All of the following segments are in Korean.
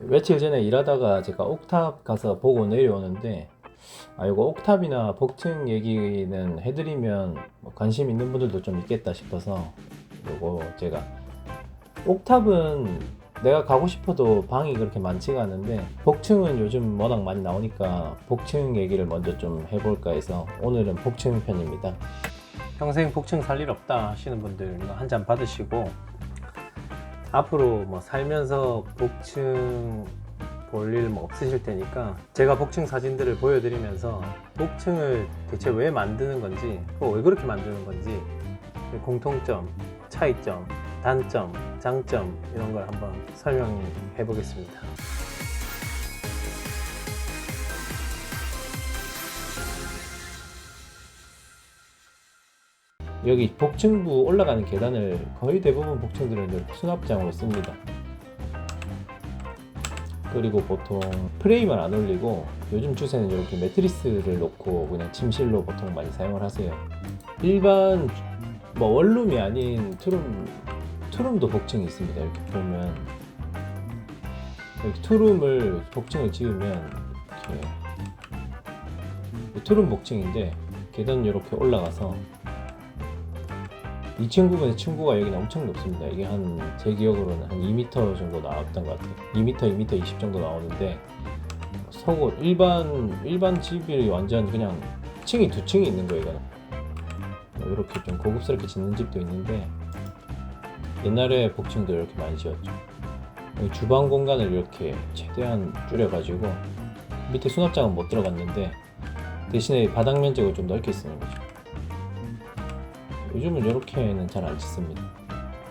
며칠 전에 일하다가 제가 옥탑 가서 보고 내려오는데, 이거 옥탑이나 복층 얘기는 해드리면 뭐 관심 있는 분들도 좀 있겠다 싶어서 요거 제가, 옥탑은 내가 가고 싶어도 방이 그렇게 많지가 않은데 복층은 요즘 워낙 많이 나오니까 복층 얘기를 먼저 좀 해볼까 해서 오늘은 복층 편입니다. 평생 복층 살 일 없다 하시는 분들 한 잔 받으시고, 앞으로 뭐 살면서 복층 볼 일 뭐 없으실 테니까 제가 복층 사진들을 보여드리면서 복층을 대체 왜 만드는 건지, 왜 그렇게 만드는 건지, 공통점, 차이점, 단점, 장점 이런 걸 한번 설명해 보겠습니다. 여기 복층부 올라가는 계단을 거의 대부분 복층들은 이렇게 수납장으로 씁니다. 그리고 보통 프레임을 안 올리고 요즘 추세는 이렇게 매트리스를 놓고 그냥 침실로 보통 많이 사용을 하세요. 일반 뭐 원룸이 아닌 투룸도 복층이 있습니다. 이렇게 보면 이렇게 투룸을 복층을 지으면 이렇게 투룸 복층인데 계단 이렇게 올라가서 이 친구는 층고가 여기는 엄청 높습니다. 이게 제 기억으로는 한 2m 정도 나왔던 것 같아요. 2m, 2m 20 정도 나오는데, 서고 일반 집이 완전 그냥 층이 두 층이 있는 거예요. 이거는 이렇게 좀 고급스럽게 짓는 집도 있는데, 옛날에 복층도 이렇게 많이 지었죠. 여기 주방 공간을 이렇게 최대한 줄여가지고 밑에 수납장은 못 들어갔는데 대신에 바닥 면적을 좀 넓게 쓰는 거죠. 요즘은 이렇게는 잘 안 짓습니다.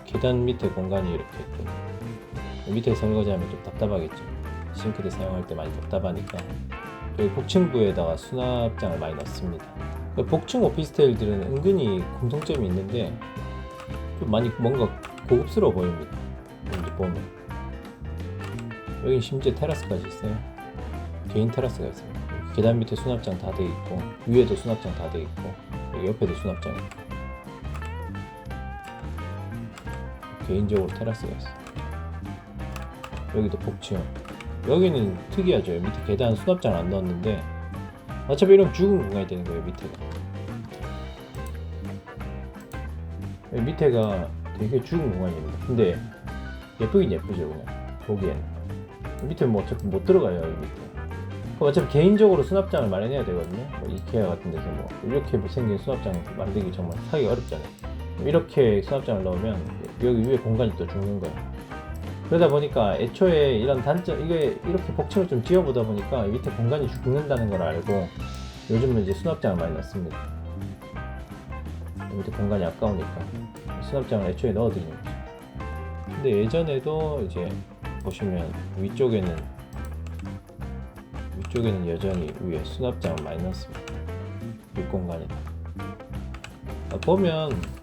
계단 밑에 공간이 이렇게 있고, 밑에 설거지하면 좀 답답하겠죠. 싱크대 사용할 때 많이 답답하니까 여기 복층부에다가 수납장을 많이 넣습니다. 복층 오피스텔들은 은근히 공통점이 있는데 좀 많이 뭔가 고급스러워 보입니다. 여기 보면 여기 심지어 테라스까지 있어요. 개인 테라스가 있어요. 계단 밑에 수납장 다 돼 있고 위에도 수납장 다 돼 있고 여기 옆에도 수납장 있고 개인적으로 테라스가 있어요. 여기도 복층. 여기는 특이하죠. 밑에 계단 수납장 안 넣었는데 어차피 이러면 죽은 공간이 되는 거예요. 밑에가 여기 밑에가 되게 죽은 공간입니다. 근데 예쁘긴 예쁘죠. 그냥 보기에는 밑에 뭐 어차피 못 들어가요. 여기 밑에 어차피 개인적으로 수납장을 마련해야 되거든요. 뭐 이케아 같은 데서 뭐 이렇게 생긴 수납장 만들기 정말 사기 어렵잖아요. 이렇게 수납장을 넣으면 여기 위에 공간이 또 죽는 거예요. 그러다 보니까 애초에 이런 단점, 이게 이렇게 복층을 좀 지어보다 보니까 밑에 공간이 죽는다는 걸 알고 요즘은 이제 수납장을 많이 넣습니다. 밑에 공간이 아까우니까 수납장을 애초에 넣어드리는 거죠. 근데 예전에도 이제 보시면 위쪽에는 여전히 위에 수납장을 많이 넣습니다. 윗공간에 보면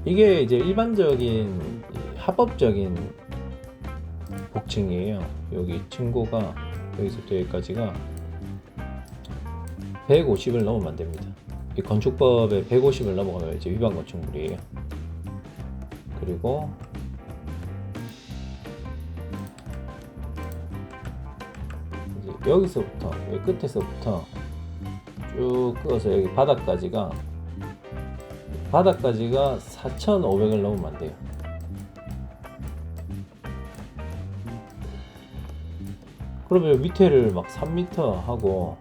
이게 이제 일반적인 합법적인 복층이에요. 여기 층고가 여기서부터 여기까지가 150을 넘으면 안 됩니다. 이 건축법에 150을 넘어가면 이제 위반 건축물이에요. 그리고 이제 여기서부터 여기 끝에서부터 쭉 끊어서 여기 바닥까지가 4,500을 넘으면 안 돼요. 그러면 밑에를 막 3m 하고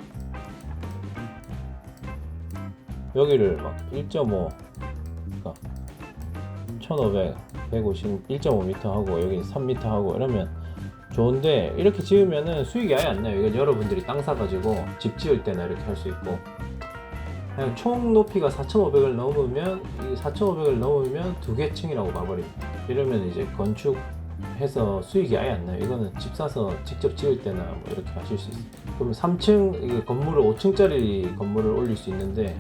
여기를 막 1.5, 그러니까 1,500, 150, 1.5m 하고 여기 3m 하고 이러면 좋은데, 이렇게 지으면은 수익이 아예 안 나요. 이건 여러분들이 땅 사가지고 집 지을 때나 이렇게 할 수 있고, 그냥 총 높이가 4,500을 넘으면, 이 4,500을 넘으면 두 개 층이라고 봐버립니다. 이러면 이제 건축해서 수익이 아예 안 나요. 이거는 집 사서 직접 지을 때나 뭐 이렇게 하실 수 있어요. 그러면 3층, 이게 건물을 5층짜리 건물을 올릴 수 있는데,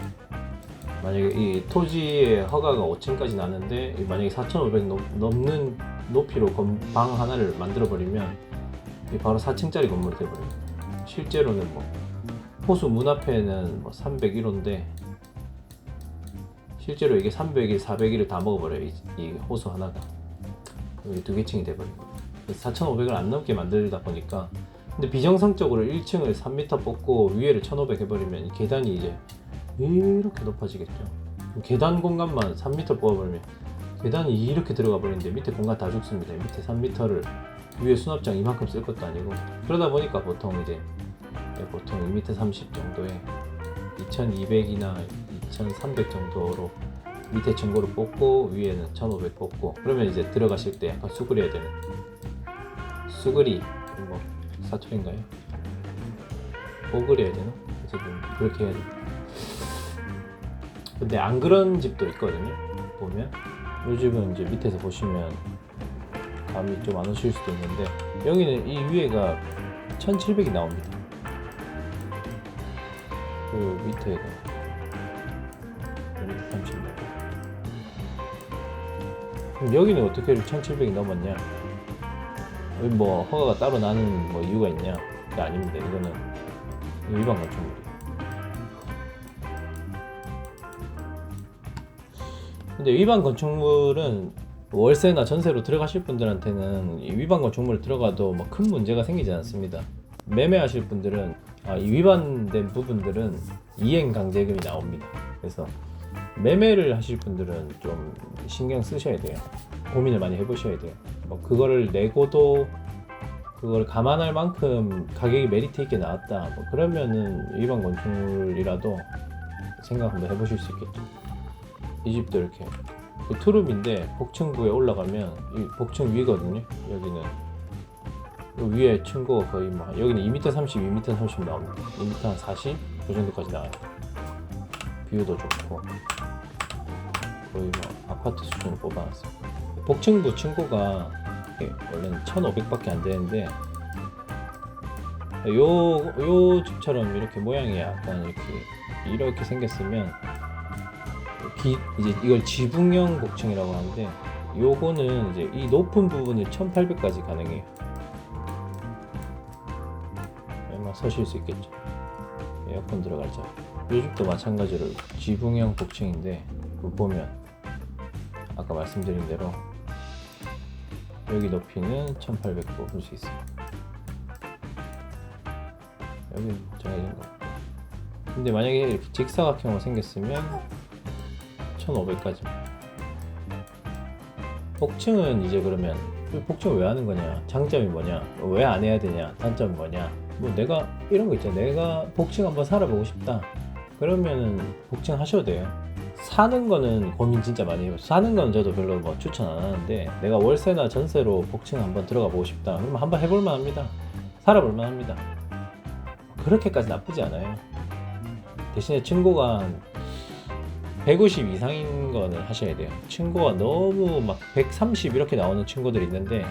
만약에 이 토지의 허가가 5층까지 나는데 만약에 4,500 넘는 높이로 방 하나를 만들어 버리면 바로 4층짜리 건물이 되어버립니다. 실제로는 뭐 호수 문 앞에는 뭐 301호인데 실제로 이게 301, 401을 다 먹어버려요. 이 호수 하나가. 여기 두 개 층이 돼버립니다. 4,500을 안 넘게 만들다 보니까. 근데 비정상적으로 1층을 3m 뽑고 위에를 1,500 해버리면 이 계단이 이제 이렇게 높아지겠죠. 계단 공간만 3m 뽑아버리면 계단이 이렇게 들어가 버리는데 밑에 공간 다 죽습니다. 밑에 3m를 위에 수납장 이만큼 쓸 것도 아니고. 그러다 보니까 보통 2m 30 정도에 2200이나 2300 정도로 밑에 층고를 뽑고 위에는 1500 뽑고, 그러면 이제 들어가실 때 약간 수그려야 되는, 수그리 뭐 사투리인가요? 오그려야 되나? 어쨌든 그렇게 해야 돼. 근데 안 그런 집도 있거든요. 보면 이 집은 이제 밑에서 보시면 감이 좀 안 오실 수도 있는데, 여기는 이 위에가 1700이 나옵니다. 그 밑에가 30. 그럼 여기는 어떻게 1700이 넘었냐? 여기 뭐 허가가 따로 나는 뭐 이유가 있냐? 그게 아닙니다. 이거는 일반 건축물이에요. 근데 위반 건축물은 월세나 전세로 들어가실 분들한테는 이 위반 건축물 들어가도 뭐 큰 문제가 생기지 않습니다. 매매하실 분들은 이 위반된 부분들은 이행 강제금이 나옵니다. 그래서 매매를 하실 분들은 좀 신경 쓰셔야 돼요. 고민을 많이 해보셔야 돼요. 뭐 그거를 내고도 그걸 감안할 만큼 가격이 메리트 있게 나왔다, 뭐 그러면은 위반 건축물이라도 생각 한번 해보실 수 있겠죠. 이 집도 이렇게 투룸인데 복층부에 올라가면 이 복층 위거든요. 여기는 위에 층고가 거의 뭐 여기는 2m 30, 2m 30 나옵니다. 2m 한 40? 그 정도까지 나와요. 뷰도 좋고 거의 뭐 아파트 수준으로 뽑아놨어요. 복층부 층고가 원래는 1,500밖에 안 되는데, 요 집처럼 이렇게 모양이 약간 이렇게 생겼으면 이제 이걸 지붕형 복층이라고 하는데, 요거는 이제 이 높은 부분은 1,800까지 가능해요. 아마 서실 수 있겠죠. 에어컨 들어갈 자리. 요 집도 마찬가지로 지붕형 복층인데, 보면 아까 말씀드린 대로 여기 높이는 1800 뽑을 수 있어요. 여기 정해진 거. 근데 만약에 이렇게 직사각형으로 생겼으면 1500까지. 복층은 이제 그러면 복층을 왜 하는 거냐, 장점이 뭐냐, 왜 안 해야 되냐, 단점이 뭐냐, 뭐 내가 이런 거 있잖아. 내가 복층 한번 살아보고 싶다 그러면은 복층 하셔도 돼요. 사는 거는 고민 진짜 많이 해요. 사는 건 저도 별로 뭐 추천 안 하는데, 내가 월세나 전세로 복층 한번 들어가 보고 싶다 그러면 한번 해볼 만합니다. 살아볼 만합니다. 그렇게까지 나쁘지 않아요. 대신에 층고가 150 이상인 거는 하셔야 돼요. 층고가 너무 막 130 이렇게 나오는 층고들이 있는데,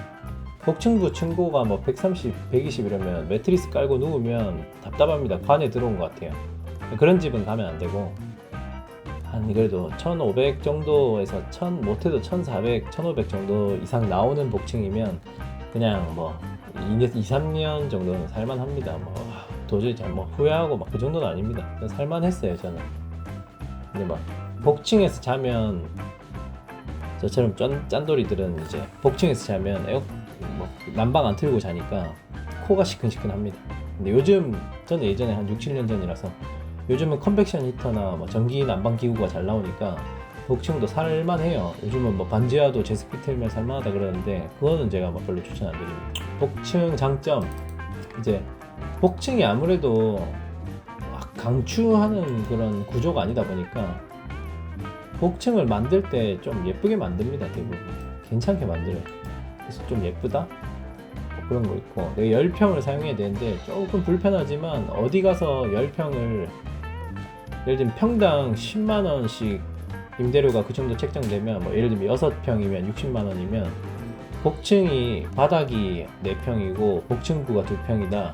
복층부 층고가 뭐 130, 120 이러면 매트리스 깔고 누우면 답답합니다. 관에 들어온 것 같아요. 그런 집은 가면 안 되고, 한 그래도 1500 정도에서 못해도 1400, 1500 정도 이상 나오는 복층이면 그냥 뭐 2, 3년 정도는 살만합니다. 뭐 도저히 잘 뭐 후회하고 막 그 정도는 아닙니다. 살만했어요 저는. 근데 막 복층에서 자면, 저처럼 짠돌이들은 이제 복층에서 자면 뭐 난방 안 틀고 자니까 코가 시큰시큰합니다. 근데 요즘, 저는 예전에 한 6, 7년 전이라서 요즘은 컨벡션 히터나 뭐 전기 난방 기구가 잘 나오니까 복층도 살만해요. 요즘은 뭐 반지하도 제습기 틀면 살만하다 그러는데, 그거는 제가 뭐 별로 추천 안 드립니다. 복층 장점, 이제 복층이 아무래도 막 강추하는 그런 구조가 아니다 보니까 복층을 만들 때 좀 예쁘게 만듭니다. 대부분 괜찮게 만들어요. 그래서 좀 예쁘다? 뭐 그런 거 있고, 내가 10평을 사용해야 되는데 조금 불편하지만 어디 가서 10평을 예를 들면 평당 10만원씩 임대료가 그 정도 책정되면, 뭐 예를 들면 6평이면 60만원이면 복층이 바닥이 4평이고 복층부가 2평이다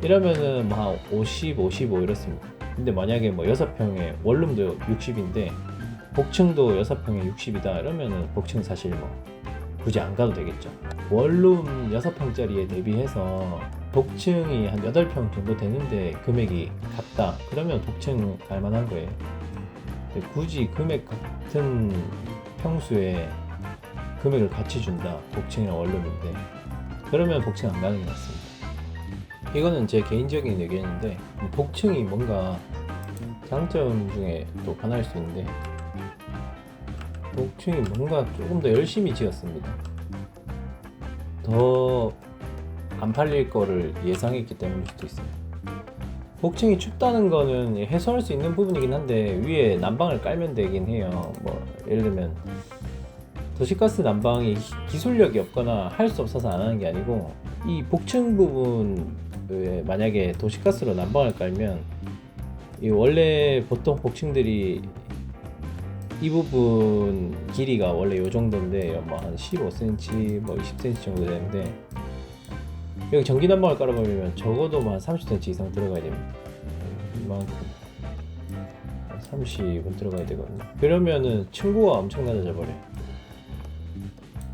이러면은 뭐 한 50, 55 이렇습니다. 근데 만약에 뭐 6평에 원룸도 60인데 복층도 6평에 60이다 이러면은 복층 사실 뭐 굳이 안 가도 되겠죠. 원룸 6평짜리에 대비해서 복층이 한 8평 정도 되는데 금액이 같다 그러면 복층 갈만한 거예요. 근데 굳이 금액 같은 평수에 금액을 같이 준다, 복층이랑 원룸인데 그러면 복층 안 가는 게 맞습니다. 이거는 제 개인적인 의견인데 복층이 뭔가 장점 중에 또 하나일 수 있는데 복층이 뭔가 조금 더 열심히 지었습니다. 더 안 팔릴 거를 예상했기 때문일 수도 있어요. 복층이 춥다는 거는 해소할 수 있는 부분이긴 한데 위에 난방을 깔면 되긴 해요. 뭐 예를 들면 도시가스 난방이 기술력이 없거나 할 수 없어서 안 하는 게 아니고 이 복층 부분에 만약에 도시가스로 난방을 깔면 이 원래 보통 복층들이 이 부분 길이가 원래 요 정도인데 뭐 한 15cm 뭐 20cm 정도 되는데 여기 전기 난방을 깔아버리면 적어도 한 30cm 이상 들어가야 됩니다. 이만큼 30은 들어가야 되거든요. 그러면은 층고가 엄청 낮아져 버려요.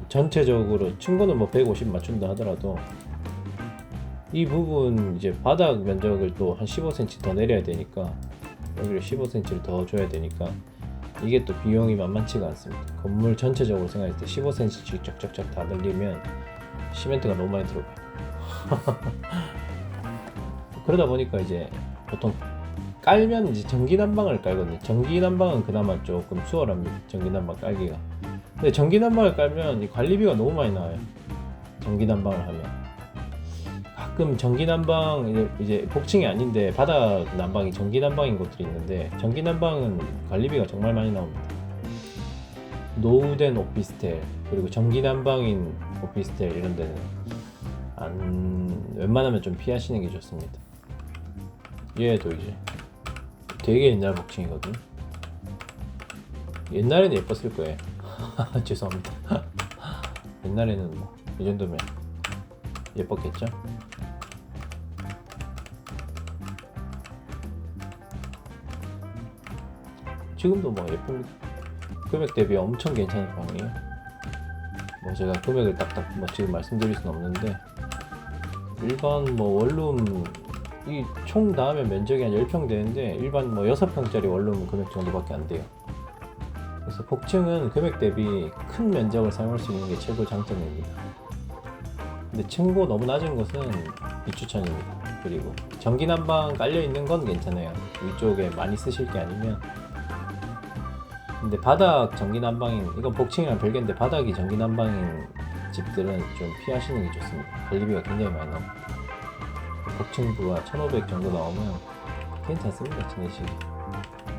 전체적으로 층고는 뭐 150 맞춘다 하더라도 이 부분 이제 바닥 면적을 또 한 15cm 더 내려야 되니까 여기를 15cm를 더 줘야 되니까 이게 또 비용이 만만치가 않습니다. 건물 전체적으로 생각할 때 15cm씩 쫙쫙쫙 다 늘리면 시멘트가 너무 많이 들어가요. 그러다 보니까 이제 보통 깔면 이제 전기 난방을 깔거든요. 전기 난방은 그나마 조금 수월합니다. 전기 난방 깔기가. 근데 전기 난방을 깔면 이 관리비가 너무 많이 나와요. 전기 난방을 하면 가끔 전기 난방 이제 복층이 아닌데 바닥 난방이 전기 난방인 곳들이 있는데 전기 난방은 관리비가 정말 많이 나옵니다. 노후된 오피스텔 그리고 전기 난방인 오피스텔 이런 데는 웬만하면 좀 피하시는 게 좋습니다. 얘도 이제 되게 옛날 복층이거든. 옛날에는 예뻤을 거예요. 죄송합니다. 옛날에는 뭐 이 정도면 예뻤겠죠? 지금도 뭐 예쁩니다. 금액 대비 엄청 괜찮은 방이에요. 뭐 제가 금액을 딱딱 뭐 지금 말씀드릴 수는 없는데 일반 뭐 원룸 이 총 다음에 면적이 한 10평 되는데 일반 뭐 6평짜리 원룸 금액 정도밖에 안 돼요. 그래서 복층은 금액 대비 큰 면적을 사용할 수 있는 게 최고 장점입니다. 근데 층고 너무 낮은 것은 비추천입니다. 그리고 전기 난방 깔려 있는 건 괜찮아요. 위쪽에 많이 쓰실 게 아니면. 근데 바닥 전기 난방인 이건 복층이랑 별개인데 바닥이 전기 난방인 집들은 좀 피하시는 게 좋습니다. 관리비가 굉장히 많이 나옵니다. 복층부가 1500 정도 나오면 괜찮습니다. 지내시기.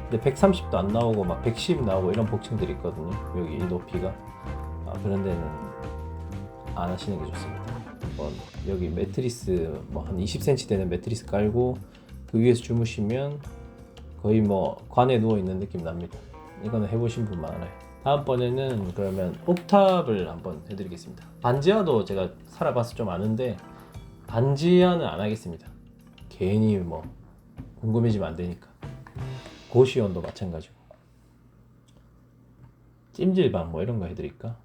근데 130도 안 나오고 막 110 나오고 이런 복층들이 있거든요. 여기 이 높이가 그런 데는 안 하시는 게 좋습니다. 여기 매트리스 뭐 한 20cm 되는 매트리스 깔고 그 위에서 주무시면 거의 뭐 관에 누워 있는 느낌 납니다. 이거는 해보신 분 많아요. 다음번에는 그러면 옥탑을 한번 해드리겠습니다. 반지하도 제가 살아봐서 좀 아는데 반지하는 안 하겠습니다. 괜히 뭐 궁금해지면 안 되니까. 고시원도 마찬가지고 찜질방 뭐 이런 거 해드릴까?